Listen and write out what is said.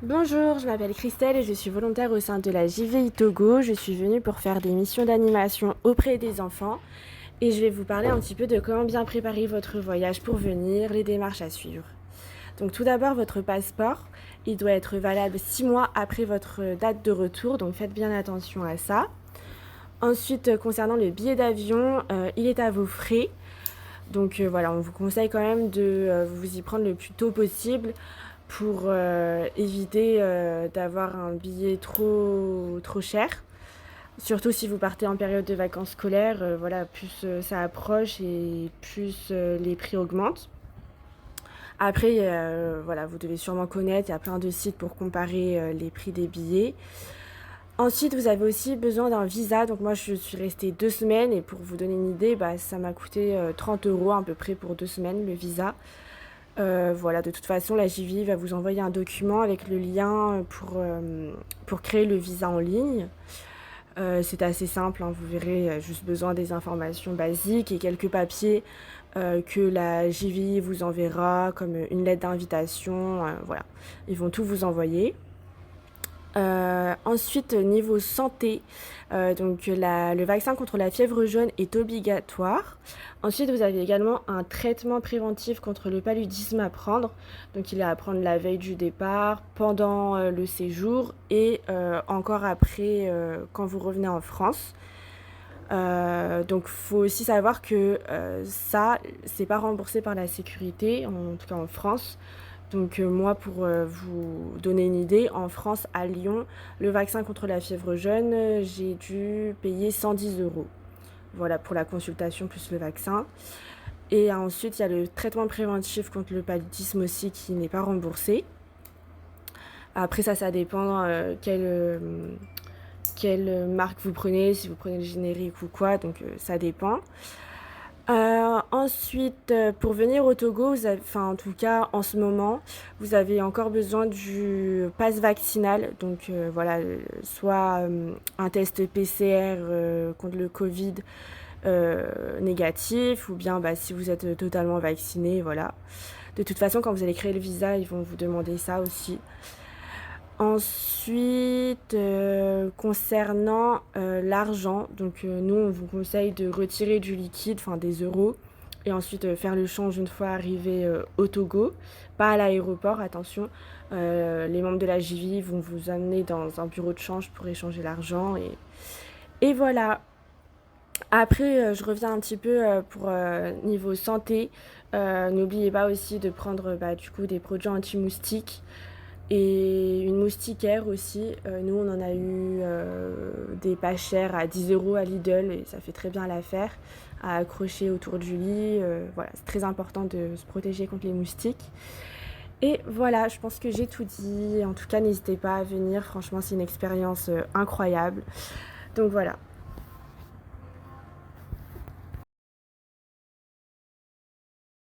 Bonjour, je m'appelle Christelle et je suis volontaire au sein de la JVI Togo. Je suis venue pour faire des missions d'animation auprès des enfants et je vais vous parler un petit peu de comment bien préparer votre voyage pour venir, les démarches à suivre. Donc tout d'abord, votre passeport, il doit être valable 6 mois après votre date de retour, donc faites bien attention à ça. Ensuite, concernant le billet d'avion, il est à vos frais. Donc voilà, on vous conseille quand même de vous y prendre le plus tôt possible pour éviter d'avoir un billet trop cher. Surtout si vous partez en période de vacances scolaires, voilà, plus ça approche et plus les prix augmentent. Après, voilà, vous devez sûrement connaître, il y a plein de sites pour comparer les prix des billets. Ensuite, vous avez aussi besoin d'un visa. Donc moi, je suis restée 2 semaines et pour vous donner une idée, ça m'a coûté 30 € à peu près pour 2 semaines le visa. Voilà, de toute façon, la JVI va vous envoyer un document avec le lien pour créer le visa en ligne. C'est assez simple, hein, vous verrez, juste besoin des informations basiques et quelques papiers que la JVI vous enverra, comme une lettre d'invitation. Voilà, ils vont tout vous envoyer. Ensuite, niveau santé, donc le vaccin contre la fièvre jaune est obligatoire. Ensuite, vous avez également un traitement préventif contre le paludisme à prendre. Donc, il est à prendre la veille du départ, pendant le séjour et encore après quand vous revenez en France. Donc, il faut aussi savoir que ça, c'est pas remboursé par la sécurité, en tout cas en France. Donc moi, pour vous donner une idée, en France, à Lyon, le vaccin contre la fièvre jaune, j'ai dû payer 110 €. Voilà, pour la consultation plus le vaccin. Et ensuite, il y a le traitement préventif contre le paludisme aussi qui n'est pas remboursé. Après ça dépend quelle marque vous prenez, si vous prenez le générique ou quoi, donc ça dépend. Ensuite, pour venir au Togo, enfin en tout cas en ce moment, vous avez encore besoin du pass vaccinal. Donc voilà, soit un test PCR contre le Covid négatif, ou bien si vous êtes totalement vacciné, voilà. De toute façon, quand vous allez créer le visa, ils vont vous demander ça aussi. Ensuite, concernant l'argent, donc nous on vous conseille de retirer du liquide, enfin des euros, et ensuite faire le change une fois arrivé au Togo, pas à l'aéroport, attention. Les membres de la JVI vont vous amener dans un bureau de change pour échanger l'argent et voilà. Après, je reviens un petit peu pour niveau santé. N'oubliez pas aussi de prendre du coup des produits anti-moustiques et une moustiquaire aussi. Nous, on en a eu des pas chers à 10 € à Lidl et ça fait très bien l'affaire à accrocher autour du lit. Voilà, c'est très important de se protéger contre les moustiques. Et voilà, je pense que j'ai tout dit. En tout cas, n'hésitez pas à venir. Franchement, c'est une expérience incroyable. Donc voilà.